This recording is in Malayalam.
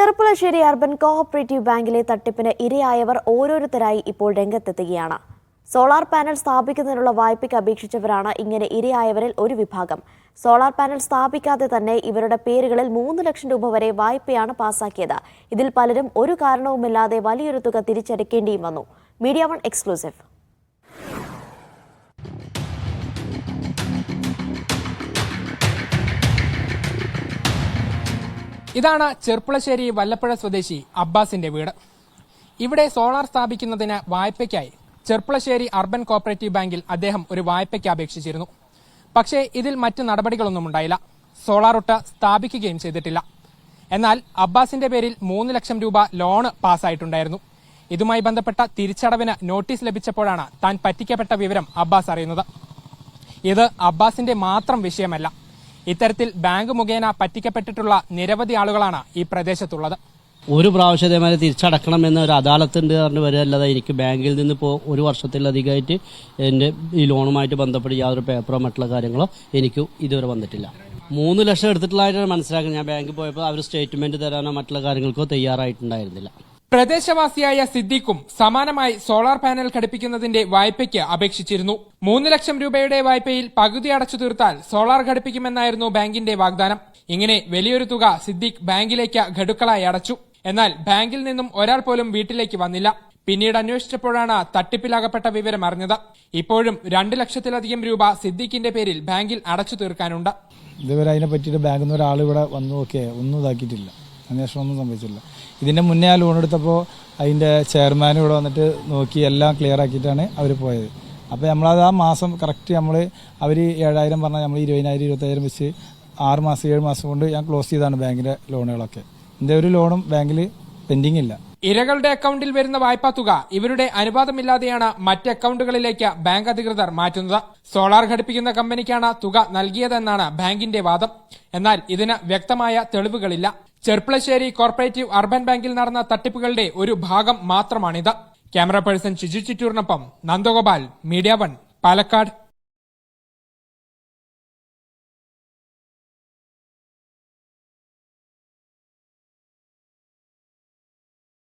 ചെറുപ്പുളശ്ശേരി അർബൻ കോഓപ്പറേറ്റീവ് ബാങ്കിലെ തട്ടിപ്പിന് ഇരയായവർ ഓരോരുത്തരായി ഇപ്പോൾ രംഗത്തെത്തുകയാണ്. സോളാർ പാനൽ സ്ഥാപിക്കുന്നതിനുള്ള വായ്പയ്ക്ക് അപേക്ഷിച്ചവരാണ് ഇങ്ങനെ ഇരയായവരിൽ ഒരു വിഭാഗം. സോളാർ പാനൽ സ്ഥാപിക്കാതെ തന്നെ ഇവരുടെ പേരുകളിൽ 3 ലക്ഷം രൂപ വരെ വായ്പയാണ് പാസാക്കിയത്. ഇതിൽ പലരും ഒരു കാരണവുമില്ലാതെ വലിയൊരു തുക തിരിച്ചടയ്ക്കേണ്ടിയും വന്നു. Media 1 exclusive. ഇതാണ് ചെർപ്പുളശ്ശേരി വല്ലപ്പുഴ സ്വദേശി അബ്ബാസിന്റെ വീട്. ഇവിടെ സോളാർ സ്ഥാപിക്കുന്നതിന് വായ്പയ്ക്കായി ചെർപ്പുളശ്ശേരി അർബൻ കോഓപ്പറേറ്റീവ് ബാങ്കിൽ അദ്ദേഹം ഒരു വായ്പയ്ക്ക് അപേക്ഷിച്ചിരുന്നു. പക്ഷേ ഇതിൽ മറ്റ് നടപടികളൊന്നും ഉണ്ടായില്ല. സോളാർ ഒട്ട് സ്ഥാപിക്കുകയും ചെയ്തിട്ടില്ല. എന്നാൽ അബ്ബാസിന്റെ പേരിൽ 3 ലക്ഷം രൂപ ലോണ് പാസ്സായിട്ടുണ്ടായിരുന്നു. ഇതുമായി ബന്ധപ്പെട്ട തിരിച്ചടവിന് നോട്ടീസ് ലഭിച്ചപ്പോഴാണ് താൻ പറ്റിക്കപ്പെട്ട വിവരം അബ്ബാസ് അറിയുന്നത്. ഇത് അബ്ബാസിന്റെ മാത്രം വിഷയമല്ല. ഇത്തരത്തിൽ ബാങ്ക് മുഖേന പറ്റിക്കപ്പെട്ടിട്ടുള്ള നിരവധി ആളുകളാണ് ഈ പ്രദേശത്തുള്ളത്. ഒരു പ്രാവശ്യം അതേമാതിരി തിരിച്ചടക്കണം എന്ന ഒരു അദാലത്തുണ്ട് പറഞ്ഞു വരികയല്ലാതെ എനിക്ക് ബാങ്കിൽ നിന്ന് ഇപ്പോൾ ഒരു വർഷത്തിലധികമായിട്ട് എൻ്റെ ഈ ലോണുമായിട്ട് ബന്ധപ്പെട്ട് യാതൊരു പേപ്പറോ മറ്റുള്ള കാര്യങ്ങളോ എനിക്ക് ഇതുവരെ വന്നിട്ടില്ല. 3 ലക്ഷം എടുത്തിട്ടുള്ളതായിട്ടാണ് മനസ്സിലാക്കുന്നത്. ഞാൻ ബാങ്കിൽ പോയപ്പോൾ അവർ സ്റ്റേറ്റ്മെന്റ് തരാനോ മറ്റുള്ള കാര്യങ്ങൾക്കോ തയ്യാറായിട്ടുണ്ടായിരുന്നില്ല. പ്രദേശവാസിയായ സിദ്ദീഖും സമാനമായി സോളാർ പാനൽ ഘടിപ്പിക്കുന്നതിന്റെ വായ്പയ്ക്ക് അപേക്ഷിച്ചിരുന്നു. 3 ലക്ഷം രൂപയുടെ വായ്പയിൽ പകുതി അടച്ചു തീർത്താൽ സോളാർ ഘടിപ്പിക്കുമെന്നായിരുന്നു ബാങ്കിന്റെ വാഗ്ദാനം. ഇങ്ങനെ വലിയൊരു തുക സിദ്ദീഖ് ബാങ്കിലേക്ക് ഘടുക്കളായി അടച്ചു. എന്നാൽ ബാങ്കിൽ നിന്നും ഒരാൾ പോലും വീട്ടിലേക്ക് വന്നില്ല. പിന്നീട് അന്വേഷിച്ചപ്പോഴാണ് തട്ടിപ്പിലാകപ്പെട്ട വിവരം അറിഞ്ഞത്. ഇപ്പോഴും 2 ലക്ഷത്തിലധികം രൂപ സിദ്ദീഖിന്റെ പേരിൽ ബാങ്കിൽ അടച്ചു തീർക്കാനുണ്ട്. ഇതുവരെ അതിനെ പറ്റിയിട്ട് ബാങ്കിൽ നിന്ന് ഒരാൾ ഇവിടെ വന്നു നോക്കിയേ ഒന്നും ഇതാക്കിയിട്ടില്ല. അന്വേഷണം ഒന്നും സംഭവിച്ചില്ല. ഇതിന്റെ മുന്നേ ആ ലോൺ എടുത്തപ്പോൾ അതിന്റെ ചെയർമാൻ ഇവിടെ വന്നിട്ട് നോക്കി എല്ലാം ക്ലിയർ ആക്കിയിട്ടാണ് അവർ പോയത്. അപ്പോൾ നമ്മളത് ആ മാസം കറക്റ്റ് അവർ 7,000 പറഞ്ഞാൽ നമ്മൾ 20,000 25,000 വെച്ച് 6 മാസം 7 മാസം കൊണ്ട് ഞാൻ ക്ലോസ് ചെയ്താണ് ബാങ്കിന്റെ ലോണുകളൊക്കെ. ഇതിന്റെ ഒരു ലോണും ബാങ്കിൽ പെൻഡിംഗ് ഇല്ല. ഇരകളുടെ അക്കൗണ്ടിൽ വരുന്ന വായ്പാ തുക ഇവരുടെ അനുവാദമില്ലാതെയാണ് മറ്റ് അക്കൗണ്ടുകളിലേക്ക് ബാങ്ക് അധികൃതർ മാറ്റുന്നത്. സോളാർ ഘടിപ്പിക്കുന്ന കമ്പനിക്കാണ് തുക നൽകിയതെന്നാണ് ബാങ്കിന്റെ വാദം. എന്നാൽ ഇതിന് വ്യക്തമായ തെളിവുകളില്ല. ചെർപ്പുളശ്ശേരി കോർപ്പറേറ്റീവ് അർബൻ ബാങ്കിൽ നടന്ന തട്ടിപ്പുകളുടെ ഒരു ഭാഗം മാത്രമാണിത്. ക്യാമറ പേഴ്സൺ ഷിജു ചിറ്റൂറിനൊപ്പം നന്ദഗോപാൽ, മീഡിയ 1, പാലക്കാട്.